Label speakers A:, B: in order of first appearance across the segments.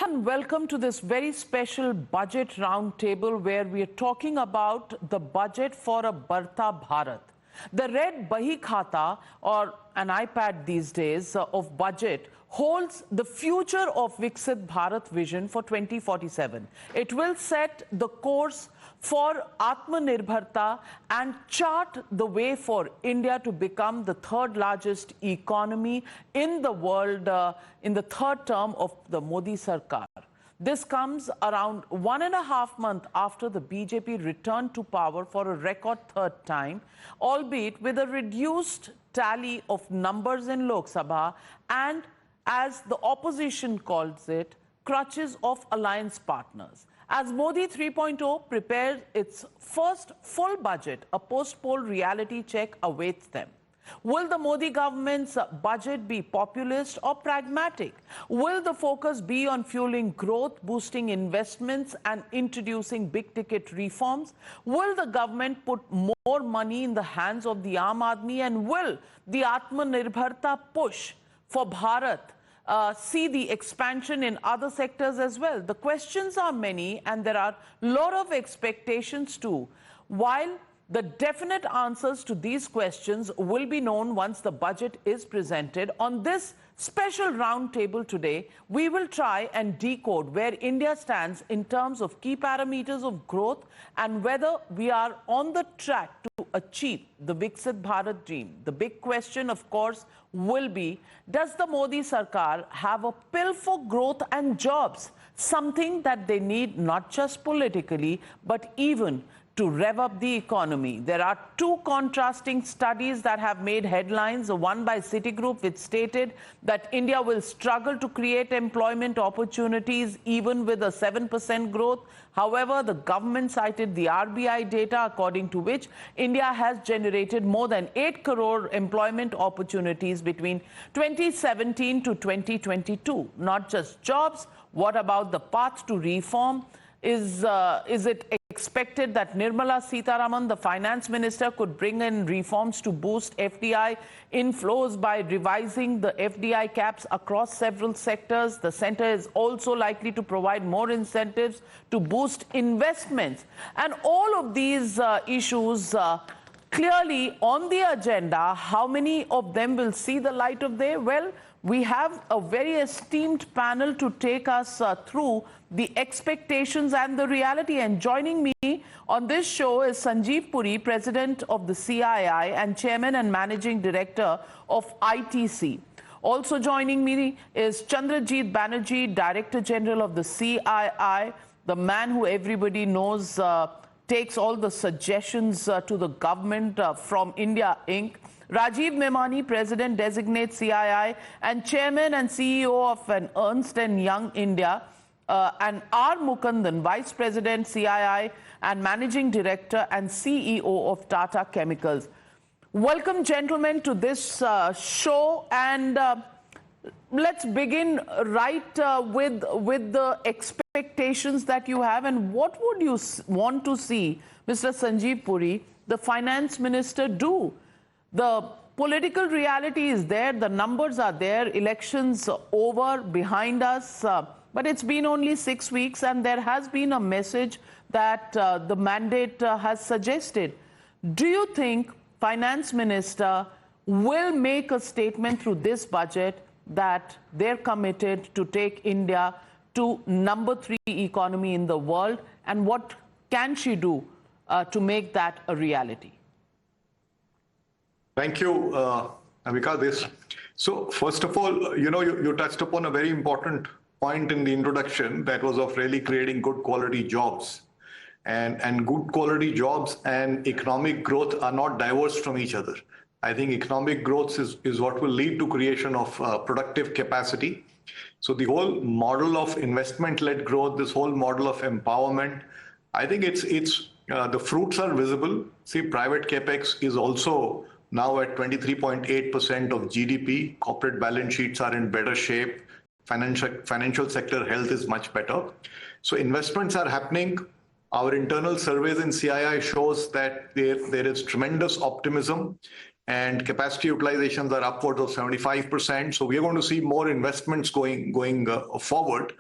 A: and welcome to this very special budget roundtable where we are talking about the budget for a Barta Bharat. The red Bahi Khata, or an iPad these days, of budget holds the future of Viksit Bharat vision for 2047. It will set the course for Atmanirbharta and chart the way for India to become the third largest economy in the world in the third term of the Modi Sarkar. This comes around 1.5 months after the BJP returned to power for a record third time, albeit with a reduced tally of numbers in Lok Sabha and, as the opposition calls it, crutches of alliance partners. As Modi 3.0 prepares its first full budget, a post-poll reality check awaits them. Will the Modi government's budget be populist or pragmatic? Will the focus be on fueling growth, boosting investments and introducing big-ticket reforms? Will the government put more money in the hands of the Aam Aadmi? And will the Atmanirbharta push for Bharat see the expansion in other sectors as well? The questions are many and there are a lot of expectations too. While the definite answers to these questions will be known once the budget is presented. On this special roundtable today, we will try and decode where India stands in terms of key parameters of growth and whether we are on the track to achieve the Viksit Bharat dream. The big question, of course, will be, does the Modi Sarkar have a pill for growth and jobs? Something that they need not just politically, but even to rev up the economy. There are two contrasting studies that have made headlines, one by Citigroup, which stated that India will struggle to create employment opportunities even with a 7% growth. However, the government cited the RBI data, according to which India has generated more than 8 crore employment opportunities between 2017 to 2022. Not just jobs, what about the path to reform? Is it expected that Nirmala Sitharaman, the finance minister, could bring in reforms to boost FDI inflows by revising the FDI caps across several sectors? The centre is also likely to provide more incentives to boost investments. And all of these issues clearly on the agenda. How many of them will see the light of day? Well, we have a very esteemed panel to take us through the expectations and the reality. And joining me on this show is Sanjiv Puri, President of the CII and Chairman and Managing Director of ITC. Also joining me is Chandrajit Banerjee, Director General of the CII, the man who everybody knows takes all the suggestions to the government from India Inc. Rajiv Memani, President Designate CII and Chairman and CEO of an Ernst & Young India, and R. Mukundan, Vice President CII and Managing Director and CEO of Tata Chemicals. Welcome, gentlemen, to this show, and let's begin right with the expectations that you have. And what would you want to see Mr. Sanjiv Puri, the Finance Minister, do? The political reality is there, the numbers are there, elections over, behind us, but it's been only 6 weeks and there has been a message that the mandate has suggested. Do you think Finance Minister will make a statement through this budget that they're committed to take India to #3 economy in the world, and what can she do to make that a reality?
B: Thank you, Navika. So first of all, you touched upon a very important point in the introduction, that was of really creating good quality jobs. And good quality jobs and economic growth are not divorced from each other. I think economic growth is what will lead to creation of productive capacity. So the whole model of investment-led growth, this whole model of empowerment, I think the fruits are visible. See, private capex is also now at 23.8% of GDP. Corporate balance sheets are in better shape. Financial sector health is much better. So investments are happening. Our internal surveys in CII shows that there is tremendous optimism and capacity utilizations are upwards of 75%. So we are going to see more investments going forward.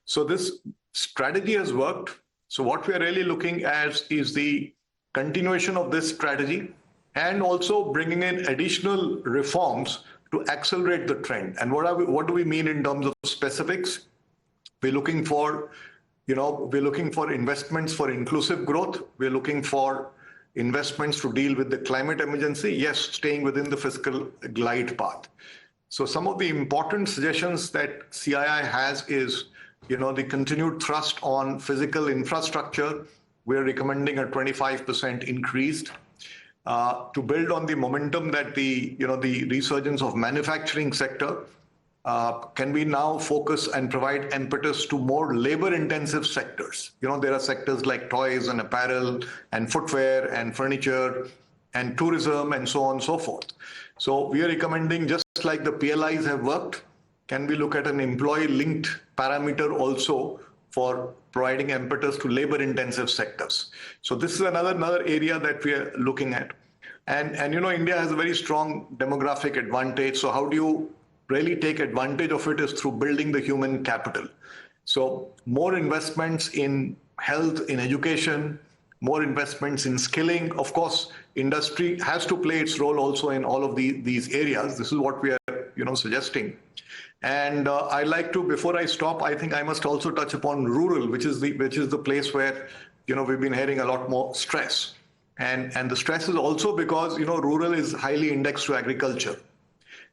B: So this strategy has worked. So what we are really looking at is the continuation of this strategy and also bringing in additional reforms to accelerate the trend. And what do we mean in terms of specifics? We're looking for, investments for inclusive growth. We're looking for investments to deal with the climate emergency. Yes, staying within the fiscal glide path. So some of the important suggestions that CII has is, the continued thrust on physical infrastructure. We're recommending a 25% increase to build on the momentum that the resurgence of manufacturing sector. Can we now focus and provide impetus to more labor-intensive sectors? There are sectors like toys and apparel and footwear and furniture and tourism and so on and so forth. So we are recommending, just like the PLIs have worked, can we look at an employee-linked parameter also for providing impetus to labor-intensive sectors? So this is another area that we are looking at. And India has a very strong demographic advantage. So how do you really take advantage of it is through building the human capital. So more investments in health, in education, more investments in skilling. Of course, industry has to play its role also in all of these areas. This is what we are, suggesting. And I like to, before I stop, I think I must also touch upon rural, which is the place where, we've been hearing a lot more stress. And the stress is also because, rural is highly indexed to agriculture.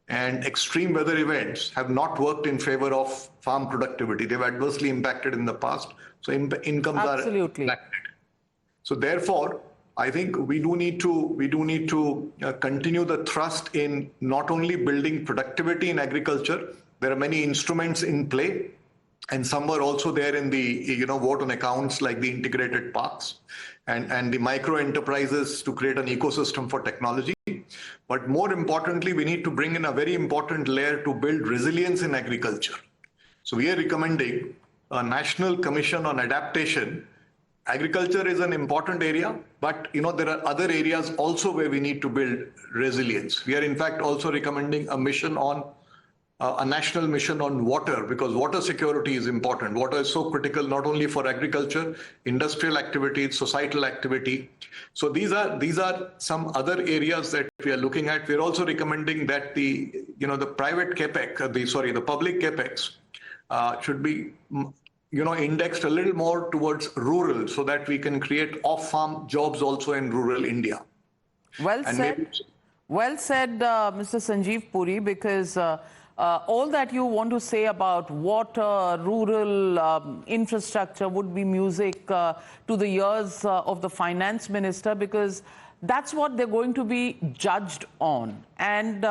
B: And extreme weather events have not worked in favor of farm productivity. They've adversely impacted in the past. So incomes
A: Absolutely.
B: are impacted. So therefore, I think we do need to continue the thrust in not only building productivity in agriculture. There are many instruments in play, and some were also there in the vote on accounts, like the integrated parks and the micro enterprises to create an ecosystem for technology. But more importantly, we need to bring in a very important layer to build resilience in agriculture. So we are recommending a National Commission on Adaptation. Agriculture is an important area, but there are other areas also where we need to build resilience. We are in fact also recommending a national mission on water, because water security is important. Water is so critical not only for agriculture, industrial activity, societal activity. So these are some other areas that we are looking at. We're also recommending that the private capex, the public capex should be indexed a little more towards rural, so that we can create off-farm jobs also in rural India.
A: Well said, Mr. Sanjiv Puri, because all that you want to say about water, rural infrastructure would be music to the ears of the finance minister, because that's what they're going to be judged on. And,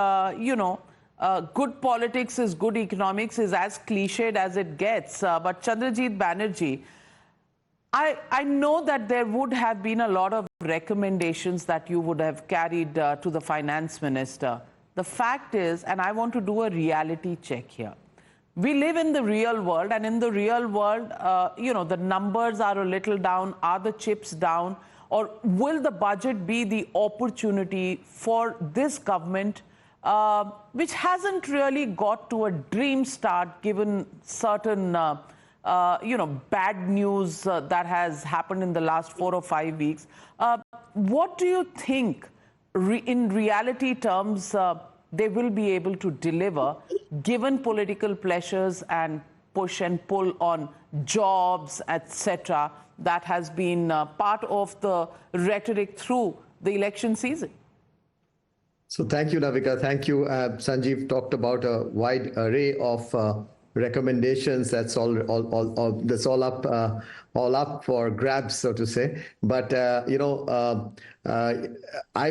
A: good politics is good economics is as cliched as it gets. But Chandrajit Banerjee, I know that there would have been a lot of recommendations that you would have carried to the finance minister. The fact is, and I want to do a reality check here, we live in the real world, and in the real world, the numbers are a little down. Are the chips down? Or will the budget be the opportunity for this government, which hasn't really got to a dream start given certain, bad news that has happened in the last 4 or 5 weeks? What do you think, in reality terms, they will be able to deliver, given political pressures and push and pull on jobs, etc., that has been part of the rhetoric through the election season?
C: So thank you, Navika. Thank you. Sanjiv talked about a wide array of recommendations. That's all up for grabs, so to say. But I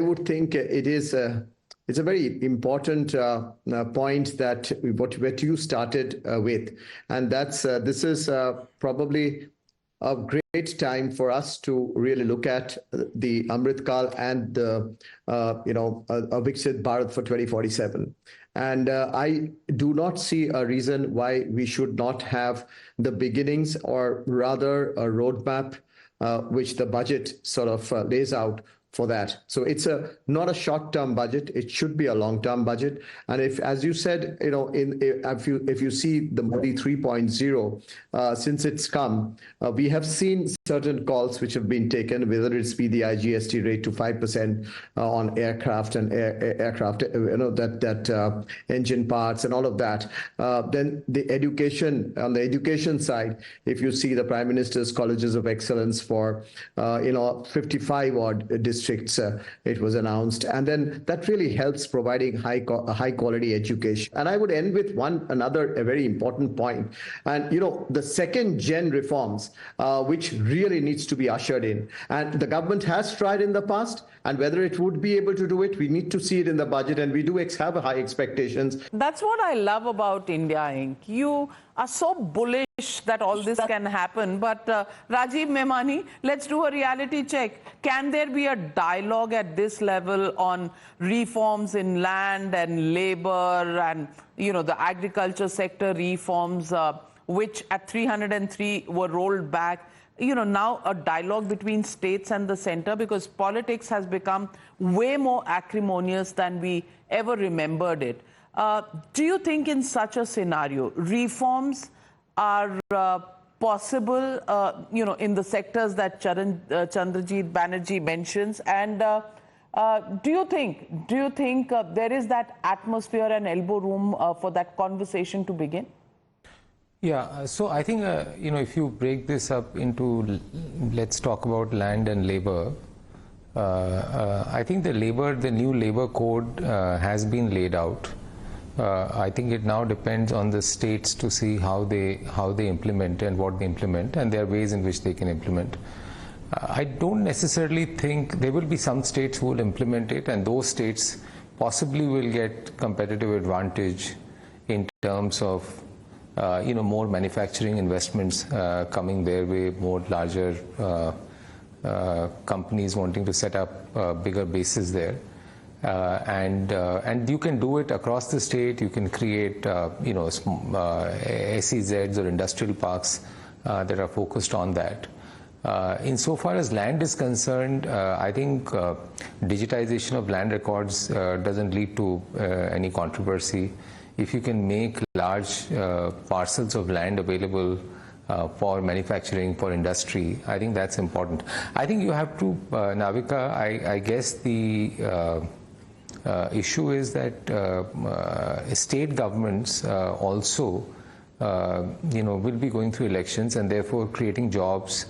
C: would think it's a very important point that what you started with, and that's this is probably a great time for us to really look at the Amritkaal and the Viksit Bharat for 2047. And I do not see a reason why we should not have the beginnings, or rather a roadmap which the budget sort of lays out for that. So it's not a short-term budget. It should be a long-term budget. And if, as you said, if you see the Modi 3.0, since it's come, we have seen certain calls which have been taken, whether it's be the IGST rate to 5% on aircraft and aircraft, that engine parts and all of that. Then the education, on the education side, if you see the Prime Minister's Colleges of Excellence for 55 odd districts, it was announced, and then that really helps providing high quality education. And I would end with a very important point, and the second gen reforms, which really needs to be ushered in, and the government has tried in the past, and whether it would be able to do it, we need to see it in the budget, and we do have high expectations.
A: That's what I love about India Inc. You are so bullish that all this can happen. But Rajiv Memani, let's do a reality check. Can there be a dialogue at this level on reforms in land and labor and, the agriculture sector reforms, which at 303 were rolled back? Now a dialogue between states and the center, because politics has become way more acrimonious than we ever remembered it. Do you think in such a scenario, reforms are possible, in the sectors that Chandrajit Banerjee mentions? And do you think there is that atmosphere and elbow room for that conversation to begin?
D: Yeah, so I think, if you break this up into, let's talk about land and labor, I think the new labor code has been laid out. I think it now depends on the states to see how they implement and what they implement, and there are ways in which they can implement. I don't necessarily think there will be some states who will implement it, and those states possibly will get competitive advantage in terms of more manufacturing investments coming their way, more larger companies wanting to set up bigger bases there. And you can do it across the state. You can create, SEZs or industrial parks that are focused on that. Insofar as land is concerned, I think digitization of land records doesn't lead to any controversy. If you can make large parcels of land available for manufacturing, for industry, I think that's important. I think you have to, Navika, I guess the issue is that state governments also, will be going through elections, and therefore creating jobs,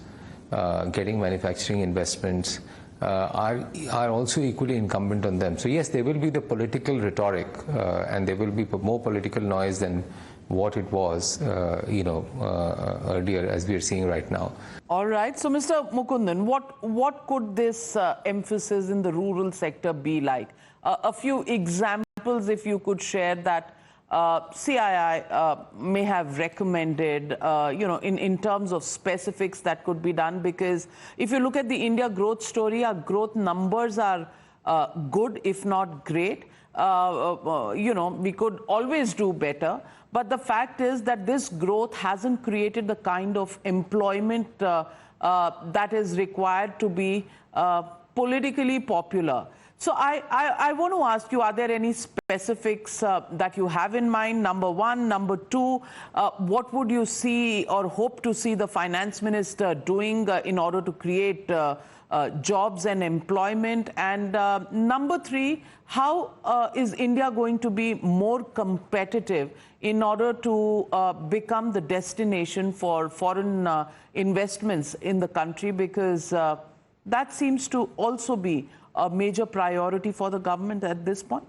D: getting manufacturing investments, are also equally incumbent on them. So yes, there will be the political rhetoric, and there will be more political noise than what it was, earlier, as we are seeing right now.
A: All right. So, Mr. Mukundan, what could this emphasis in the rural sector be like? A few examples, if you could share, that CII may have recommended, in terms of specifics that could be done. Because if you look at the India growth story, our growth numbers are good, if not great. We could always do better. But the fact is that this growth hasn't created the kind of employment that is required to be politically popular. So I want to ask you, are there any specifics that you have in mind? Number one. Number two, what would you see or hope to see the finance minister doing in order to create jobs and employment? And number three, how is India going to be more competitive in order to become the destination for foreign investments in the country? Because that seems to also be a major priority for the government at this point.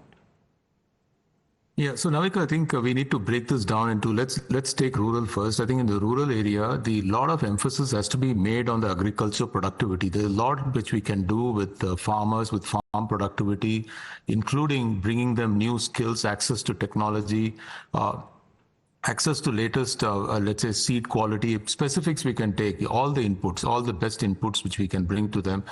E: Yeah, so Navika, I think we need to break this down into, let's take rural first. I think in the rural area, the lot of emphasis has to be made on the agriculture productivity. There's a lot which we can do with farmers, with farm productivity, including bringing them new skills, access to technology, access to latest, let's say, seed quality specifics we can take, all the inputs, all the best inputs which we can bring to them.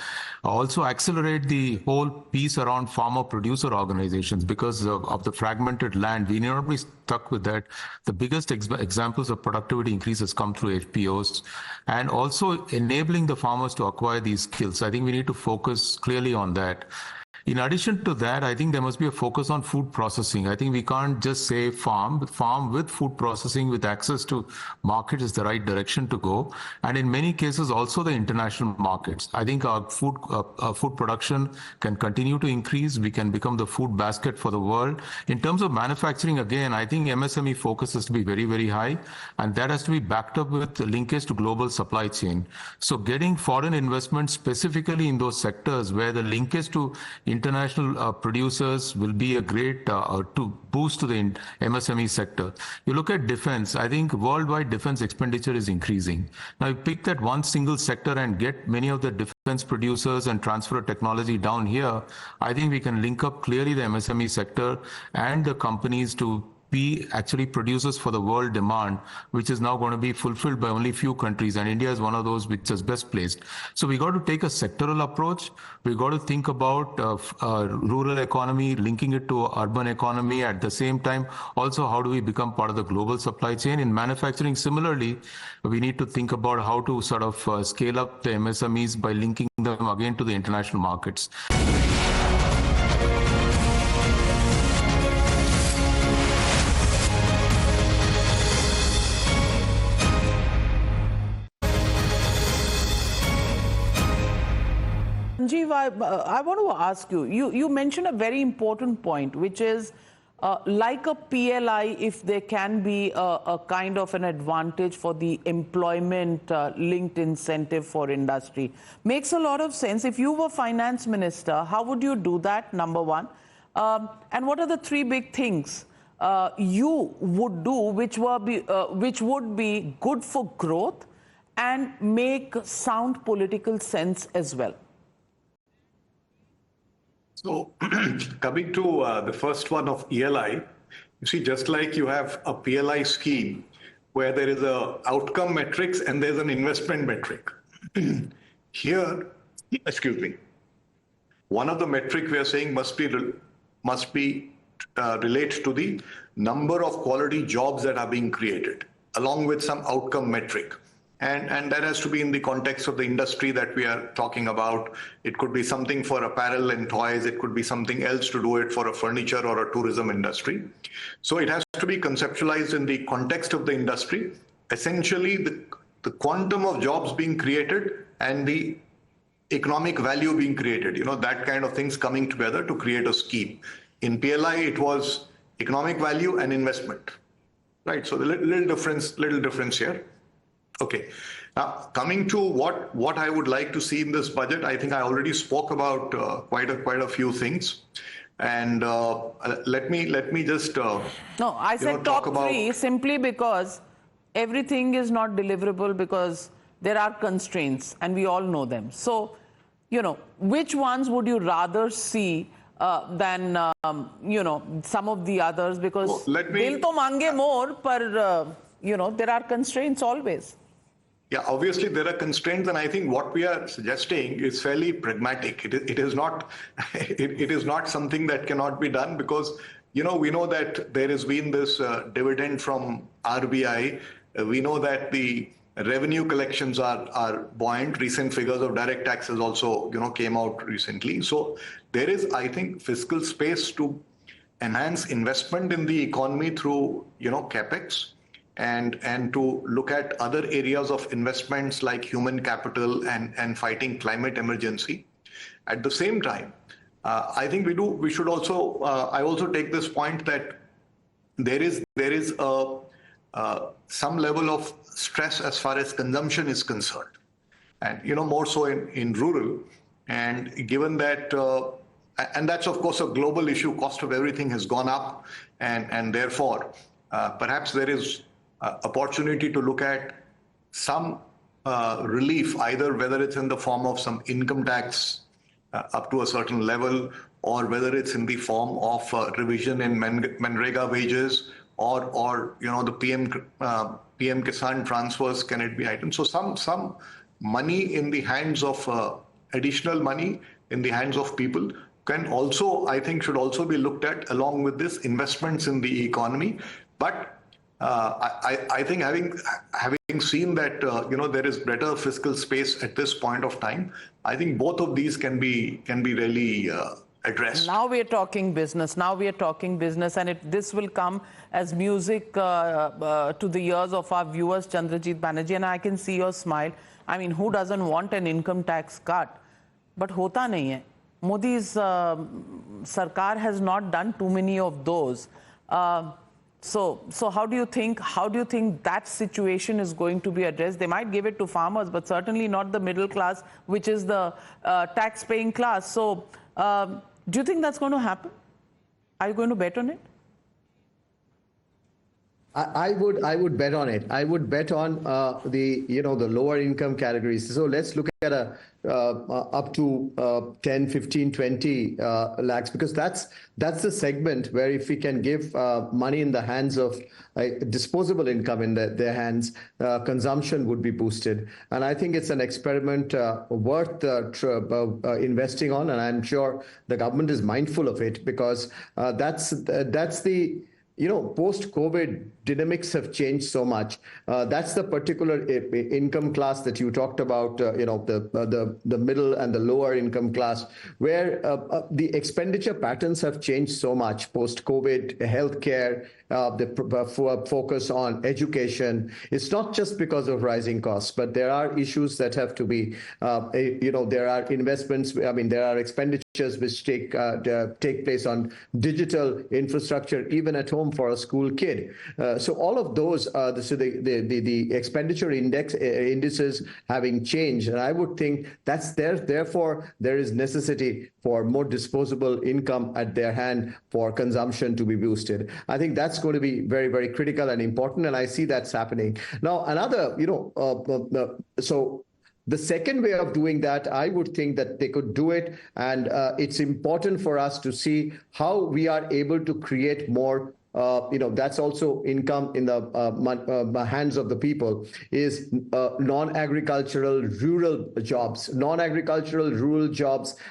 E: Also accelerate the whole piece around farmer producer organizations because of the fragmented land. We need not be stuck with that. The biggest examples of productivity increases come through FPOs, and also enabling the farmers to acquire these skills. I think we need to focus clearly on that. In addition to that, I think there must be a focus on food processing. I think we can't just say farm, but farm with food processing, with access to market is the right direction to go. And in many cases, also the international markets. I think our food production can continue to increase. We can become the food basket for the world. In terms of manufacturing, again, I think MSME focus has to be very, very high. And that has to be backed up with linkage to global supply chain. So getting foreign investment specifically in those sectors where the linkage to international producers will be a great to boost to the MSME sector. You look at defense, I think worldwide defense expenditure is increasing. Now you pick that one single sector and get many of the defense producers and transfer technology down here, I think we can link up clearly the MSME sector and the companies to be actually producers for the world demand, which is now going to be fulfilled by only few countries, and India is one of those which is best placed. So we got to take a sectoral approach. We got to think about rural economy, linking it to urban economy. At the same time, also how do we become part of the global supply chain? In manufacturing, similarly, we need to think about how to sort of scale up the MSMEs by linking them again to the international markets.
A: Sanjiv, I want to ask you, you mentioned a very important point, which is like a PLI, if there can be a kind of an advantage for the employment linked incentive for industry. Makes a lot of sense. If you were finance minister, how would you do that, number one? And what are the three big things you would do which would be good for growth and make sound political sense as well?
B: So coming to the first one of ELI, you see, just like you have a PLI scheme where there is a outcome metrics and there's an investment metric. Here, excuse me, one of the metric we are saying must relate to the number of quality jobs that are being created, along with some outcome metric. And that has to be in the context of the industry that we are talking about. It could be something for apparel and toys. It could be something else to do it for a furniture or a tourism industry. So it has to be conceptualized in the context of the industry. Essentially, the quantum of jobs being created and the economic value being created, that kind of things coming together to create a scheme. In PLI, it was economic value and investment, right? So the little difference here. Okay, now coming to what I would like to see in this budget, I think I already spoke about quite a few things, and let me just
A: no, I said top three simply because everything is not deliverable because there are constraints and we all know them. So, which ones would you rather see than some of the others, because they'll to mange more, but there are constraints always.
B: Yeah, obviously there are constraints, and I think what we are suggesting is fairly pragmatic. It is not something that cannot be done, because we know that there has been this dividend from RBI. We know that the revenue collections are buoyant. Recent figures of direct taxes also came out recently. So there is, I think, fiscal space to enhance investment in the economy through capex. And to look at other areas of investments like human capital and fighting climate emergency. At the same time, I think we should also, I also take this point that there is some level of stress as far as consumption is concerned, and more so in rural. And given that, and that's of course a global issue, cost of everything has gone up, and therefore perhaps there is opportunity to look at some relief, either whether it's in the form of some income tax up to a certain level, or whether it's in the form of revision in Manrega wages, or the PM Kisan transfers, can it be heightened? So some money in the hands of additional money in the hands of people can also, I think, should also be looked at along with this investments in the economy. But I think having seen that there is better fiscal space at this point of time, I think both of these can be really addressed.
A: Now we are talking business. And this will come as music to the ears of our viewers, Chandrajit Banerjee. And I can see your smile. I mean, who doesn't want an income tax cut? But hota nahi hai. Modi's sarkar has not done too many of those. So how do you think that situation is going to be addressed? They might give it to farmers, but certainly not the middle class, which is the tax-paying class. So do you think that's going to happen? Are you going to bet on it?
C: I would bet on it. I would bet on the lower income categories. So let's look at up to 10, 15, 20 lakhs, because that's the segment where if we can give money in the hands of disposable income in their hands, consumption would be boosted. And I think it's an experiment worth investing on, and I'm sure the government is mindful of it, because that's the post-COVID dynamics have changed so much. That's the particular income class that you talked about, the middle and the lower income class, where the expenditure patterns have changed so much post-COVID. Healthcare, the focus on education. It's not just because of rising costs, but there are issues that have to be, there are investments. I mean, there are expenditures which take place on digital infrastructure, even at home for a school kid. So all of those, the expenditure indices having changed, and I would think that's there. Therefore, there is necessity for more disposable income at their hand for consumption to be boosted. I think that's going to be very, very critical and important, and I see that's happening now. Another, so. The second way of doing that, I would think that they could do it, and it's important for us to see how we are able to create more. That's also income in the hands of the people, is non-agricultural rural jobs,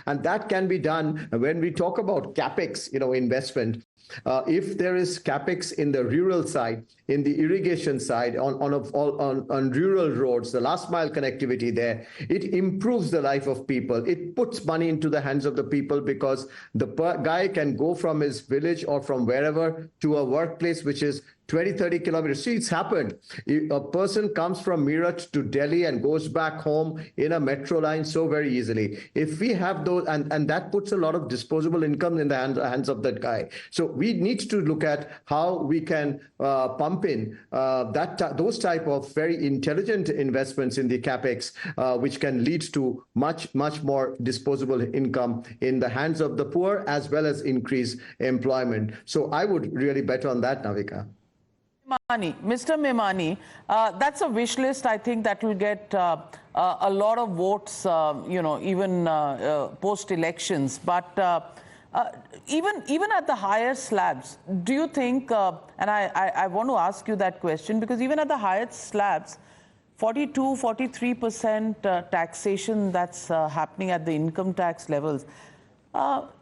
C: and that can be done when we talk about capex, investment. If there is capex in the rural side, in the irrigation side, on rural roads, the last mile connectivity there, it improves the life of people. It puts money into the hands of the people, because the guy can go from his village or from wherever to a workplace which is 20, 30 kilometers. See, it's happened. A person comes from Meerut to Delhi and goes back home in a metro line so very easily. If we have those, and that puts a lot of disposable income in the hands of that guy. So we need to look at how we can pump in those type of very intelligent investments in the capex, which can lead to much, much more disposable income in the hands of the poor, as well as increase employment. So I would really bet on that, Navika.
A: Mr. Memani, that's a wish list. I think that will get a lot of votes, even post-elections. But even at the higher slabs, do you think, and I want to ask you that question, because even at the highest slabs, 42, 43% taxation that's happening at the income tax levels,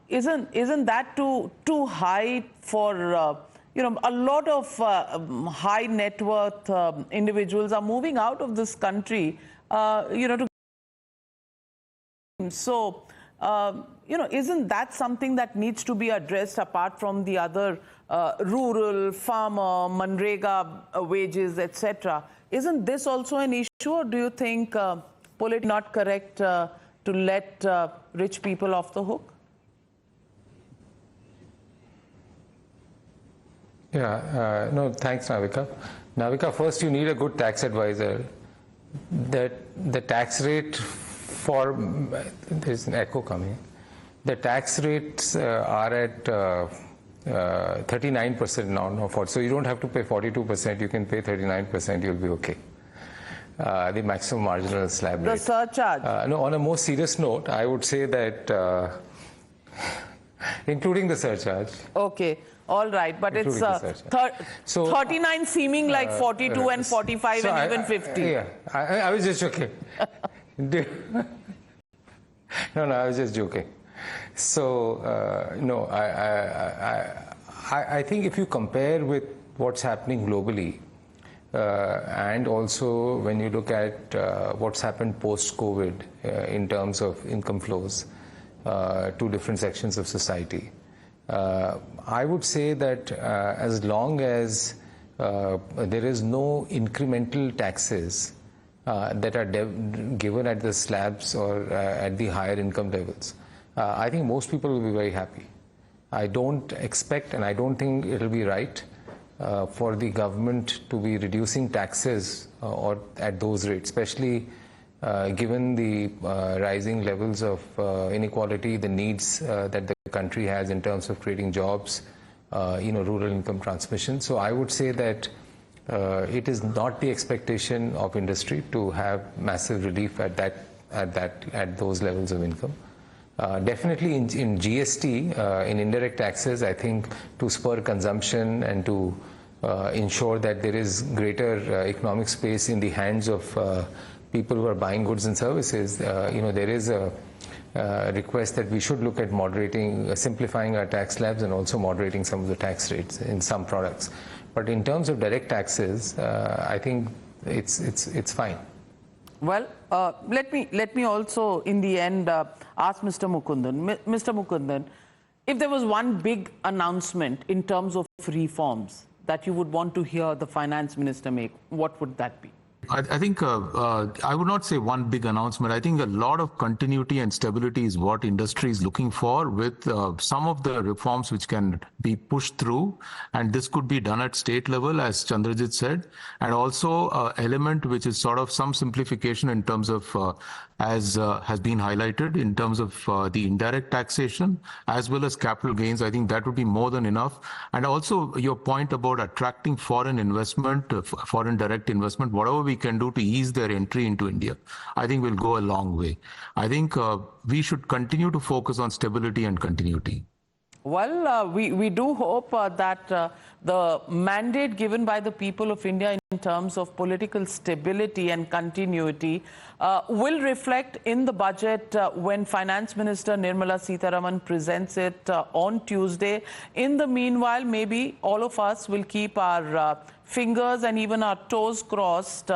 A: isn't that too high for... a lot of high net worth individuals are moving out of this country, So, isn't that something that needs to be addressed apart from the other rural, farmer, Manrega wages, etc.? Isn't this also an issue, or do you think politically not correct to let rich people off the hook?
D: Yeah, no, thanks, Navika. Navika, first you need a good tax advisor. That the tax rate for, there's an echo coming. The tax rates are at 39% now, so you don't have to pay 42%, you can pay 39%, you'll be okay. The maximum marginal slab rate.
A: The surcharge.
D: No, on a more serious note, I would say that, including the surcharge.
A: Okay. All right, but it's
D: including research. So,
A: 39 seeming like 42 and 45
D: so
A: and even 50.
D: Yeah, I was just joking. No, I was just joking. So, no, I think if you compare with what's happening globally, and also when you look at what's happened post-COVID in terms of income flows to different sections of society, I would say that as long as there is no incremental taxes that are given at the slabs or at the higher income levels, I think most people will be very happy. I don't expect and I don't think it will be right for the government to be reducing taxes or at those rates, especially given the rising levels of inequality, the needs that the country has in terms of creating jobs, rural income transmission. So I would say that it is not the expectation of industry to have massive relief at those levels of income. Definitely in GST, in indirect taxes, I think to spur consumption and to ensure that there is greater economic space in the hands of people who are buying goods and services, there is a request that we should look at moderating, simplifying our tax slabs and also moderating some of the tax rates in some products. But in terms of direct taxes, I think it's fine.
A: Well, let me also, in the end, ask Mr. Mukundan. Mr. Mukundan, if there was one big announcement in terms of reforms that you would want to hear the finance minister make, what would that be?
E: I think I would not say one big announcement. I think a lot of continuity and stability is what industry is looking for, with some of the reforms which can be pushed through. And this could be done at state level, as Chandrajit said, and also element which is sort of some simplification in terms of, as has been highlighted, in terms of the indirect taxation as well as capital gains. I think that would be more than enough. And also your point about attracting foreign investment, foreign direct investment, whatever we can do to ease their entry into India, I think will go a long way. I think we should continue to focus on stability and continuity.
A: Well, we do hope that the mandate given by the people of India in terms of political stability and continuity will reflect in the budget when Finance Minister Nirmala Sitharaman presents it on Tuesday. In the meanwhile, maybe all of us will keep our fingers and even our toes crossed.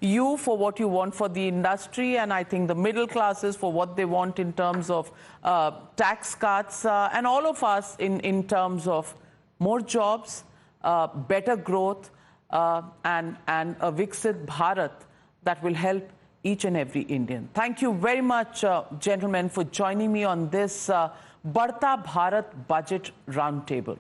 A: You for what you want for the industry, and I think the middle classes for what they want in terms of tax cuts, and all of us in terms of more jobs, better growth, and a Viksit Bharat that will help each and every Indian. Thank you very much, gentlemen, for joining me on this Badhta Bharat Budget Roundtable.